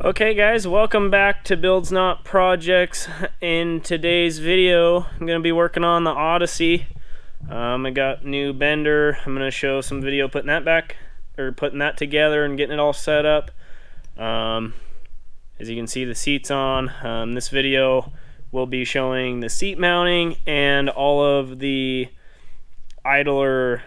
Okay guys, welcome back to Builds Not Projects. In today's video, I'm going to be working on the Odyssey. I got new bender. I'm going to show some video putting that together and getting it all set up. As you can see, the seat's on. This video will be showing the seat mounting and all of the idler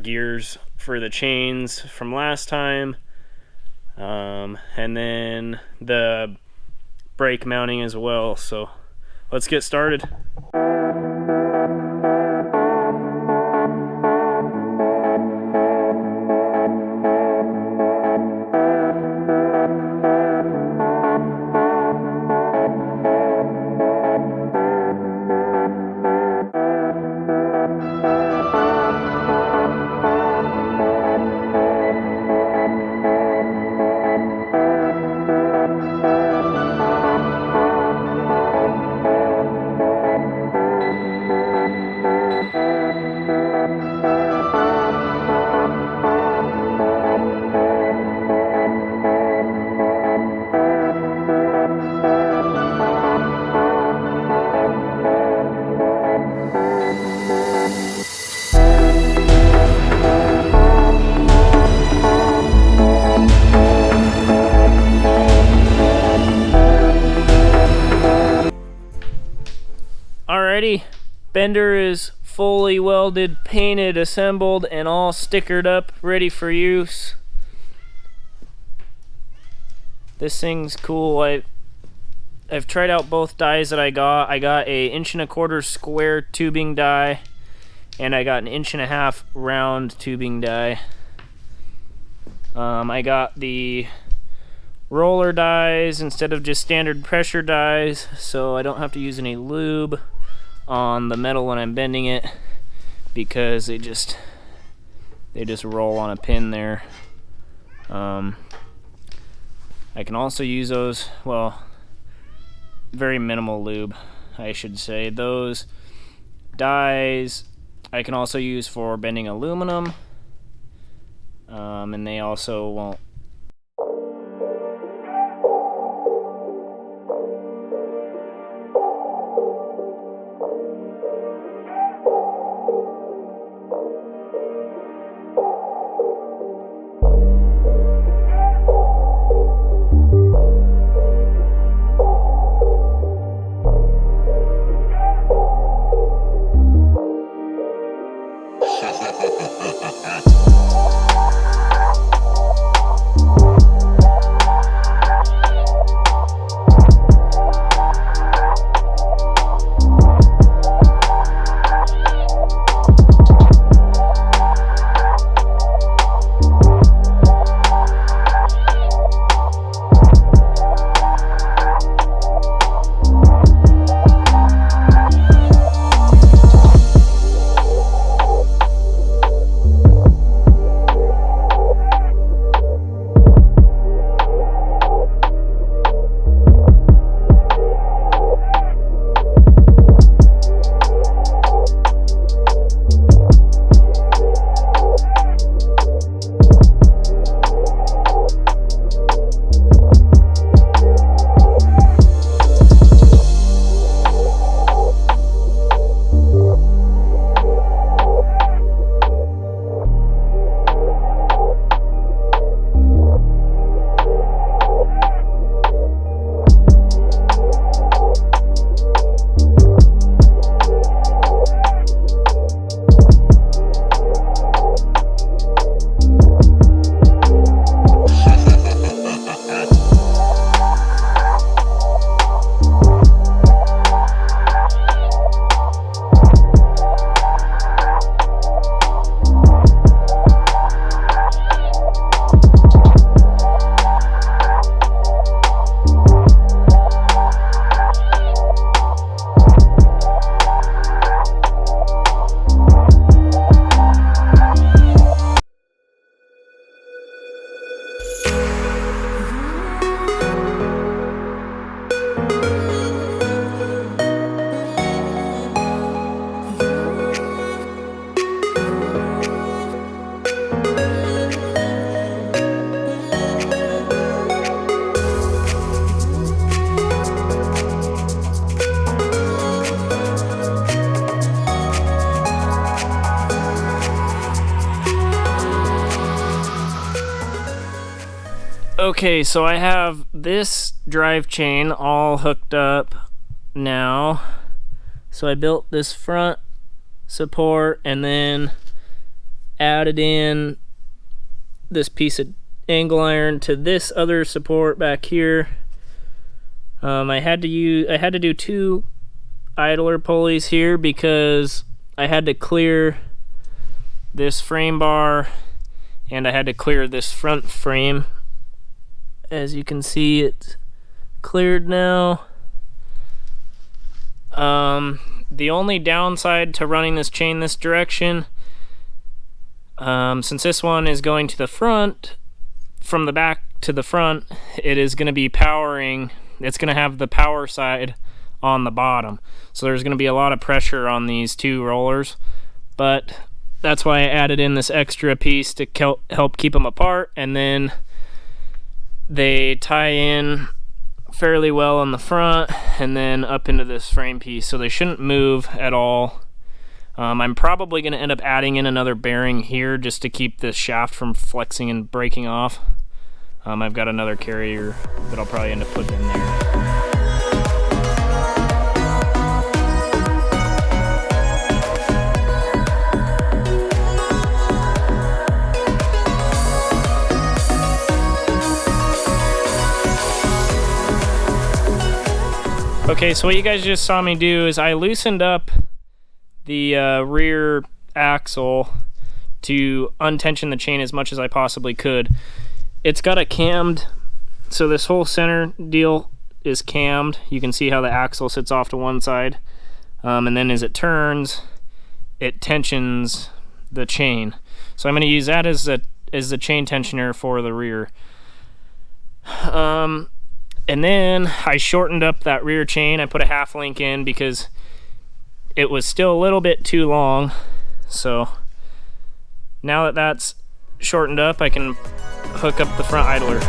gears for the chains from last time. And then the brake mounting as well. So let's get started. Alrighty, bender is fully welded, painted, assembled, and all stickered up, ready for use. This thing's cool. I've tried out both dies that I got. I got a 1¼ inch square tubing die, and I got an 1.5 inch round tubing die. I got the roller dies instead of just standard pressure dies, so I don't have to use any lube on the metal when I'm bending it, because they just roll on a pin there. I can also use those, well, very minimal lube, I should say. Those dies I can also use for bending aluminum, and they also won't. Okay, so I have this drive chain all hooked up now. So I built this front support and then added in this piece of angle iron to this other support back here. I had to do 2 idler pulleys here because I had to clear this frame bar and I had to clear this front frame. As you can see, it's cleared now. The only downside to running this chain this direction, since this one is going to the front, from the back to the front, it is going to be powering, it's going to have the power side on the bottom. So there's going to be a lot of pressure on these 2 rollers, but that's why I added in this extra piece to help keep them apart, and then they tie in fairly well on the front and then up into this frame piece, so they shouldn't move at all. I'm probably going to end up adding in another bearing here just to keep this shaft from flexing and breaking off. I've got another carrier that I'll probably end up putting in there. Okay, so what you guys just saw me do is I loosened up the rear axle to untension the chain as much as I possibly could. It's got a cammed, so this whole center deal is cammed. You can see how the axle sits off to one side, and then as it turns, it tensions the chain. So I'm going to use that as the chain tensioner for the rear. And then I shortened up that rear chain. I put a 1/2 link in because it was still a little bit too long. So now that that's shortened up, I can hook up the front idler.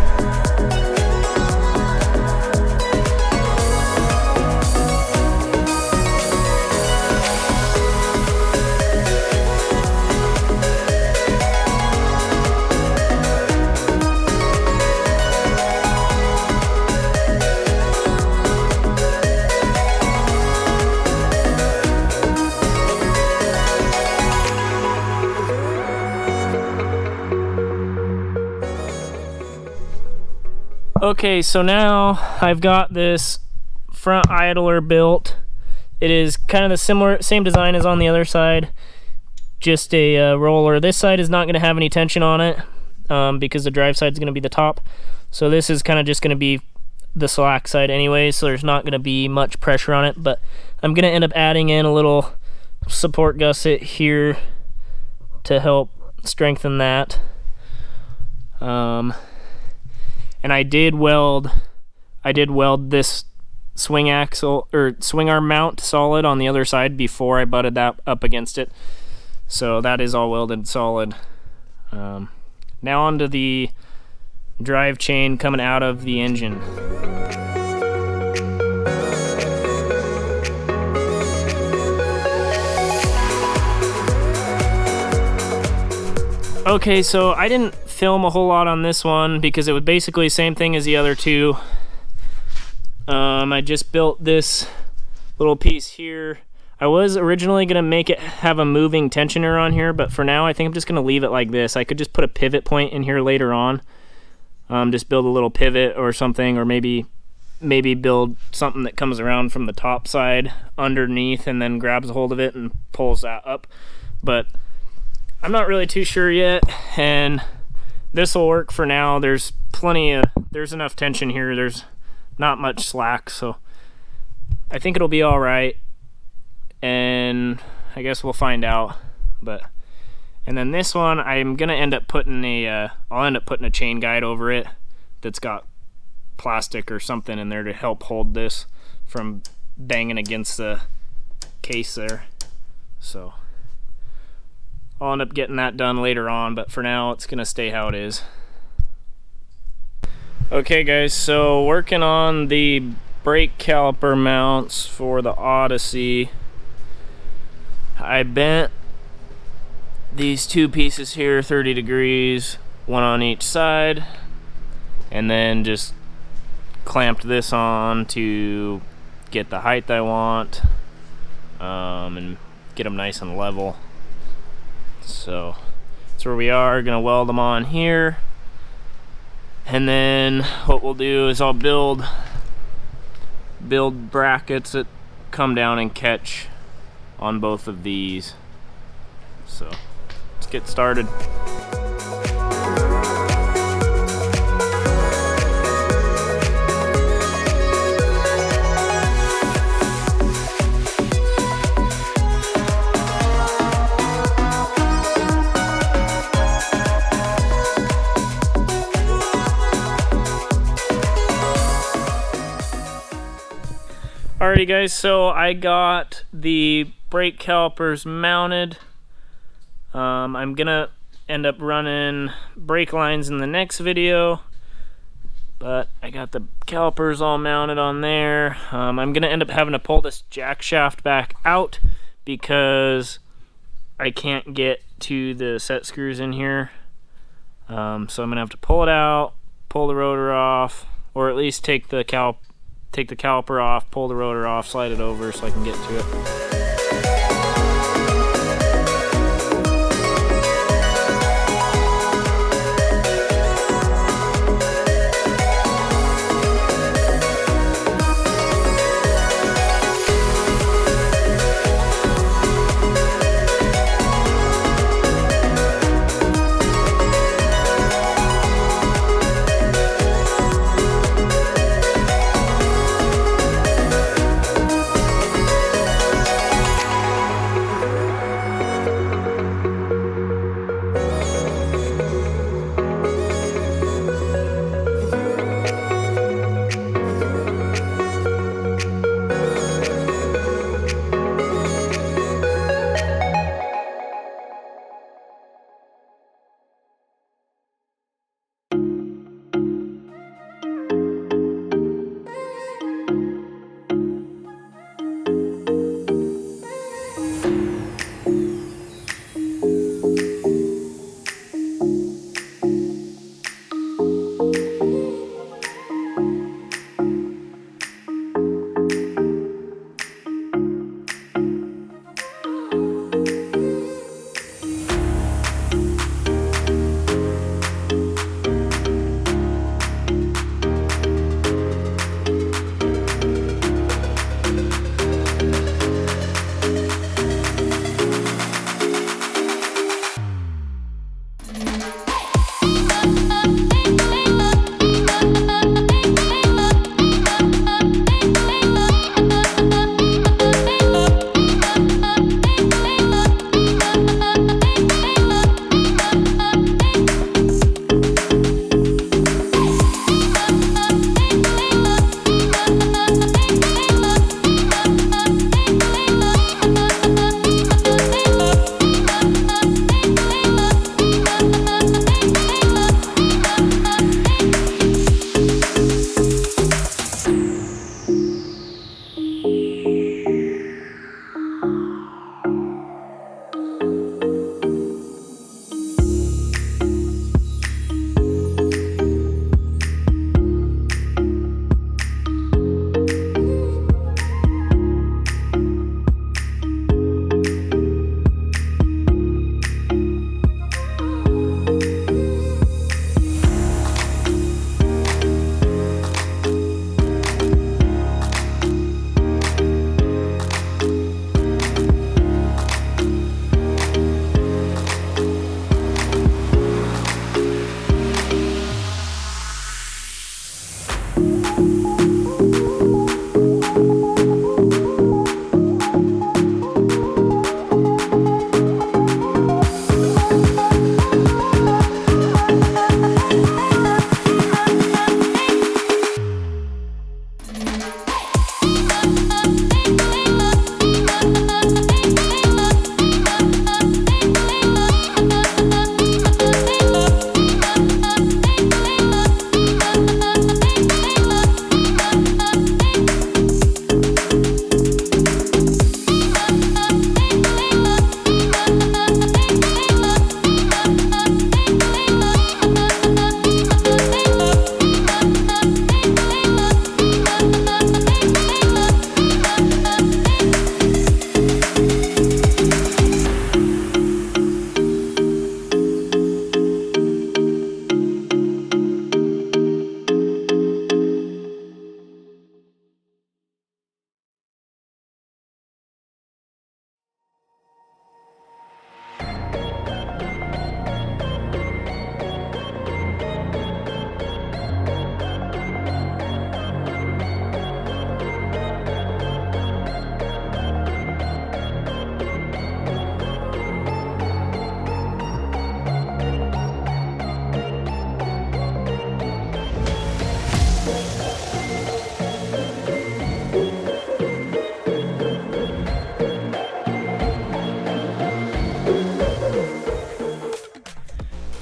Okay, so now I've got this front idler built. It is kind of the same design as on the other side, just a roller. This side is not going to have any tension on it because the drive side is going to be the top. So this is kind of just going to be the slack side anyway, so there's not going to be much pressure on it. But I'm going to end up adding in a little support gusset here to help strengthen that. And I did weld this swing axle or swing arm mount solid on the other side before I butted that up against it. So that is all welded solid. Now onto the drive chain coming out of the engine. Okay, so I didn't film a whole lot on this one because it was basically the same thing as the other 2. I just built this little piece here. I was originally going to make it have a moving tensioner on here, but for now I think I'm just going to leave it like this. I could just put a pivot point in here later on. Just build a little pivot or something, or maybe build something that comes around from the top side underneath and then grabs a hold of it and pulls that up. But I'm not really too sure yet, and this will work for now. There's enough tension here. There's not much slack, so I think it'll be all right, and I guess we'll find out. And then this one, I'm gonna end up putting I'll end up putting a chain guide over it that's got plastic or something in there to help hold this from banging against the case there. So I'll end up getting that done later on, but for now it's gonna stay how it is. Okay guys, so working on the brake caliper mounts for the Odyssey. I bent these 2 pieces here 30 degrees, one on each side, and then just clamped this on to get the height I want, and get them nice and level. So that's where we are. Gonna weld them on here, and then what we'll do is I'll build brackets that come down and catch on both of these. So let's get started. Alrighty guys, so I got the brake calipers mounted. I'm gonna end up running brake lines in the next video, but I got the calipers all mounted on there. I'm gonna end up having to pull this jack shaft back out because I can't get to the set screws in here. So I'm gonna have to pull it out, pull the rotor off, or at least take the caliper off, pull the rotor off, slide it over so I can get to it.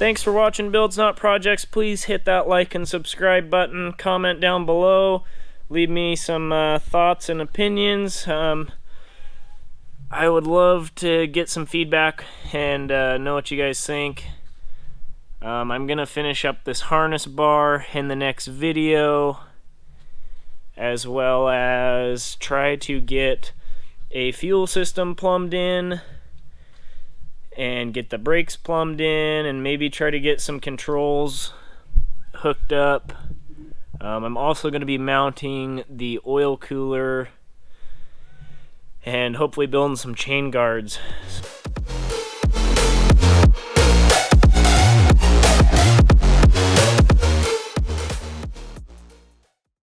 Thanks for watching Builds Not Projects. Please hit that like and subscribe button. Comment down below. Leave me some thoughts and opinions. I would love to get some feedback and know what you guys think. I'm going to finish up this harness bar in the next video, as well as try to get a fuel system plumbed in and get the brakes plumbed in, and maybe try to get some controls hooked up. I'm also going to be mounting the oil cooler and hopefully building some chain guards.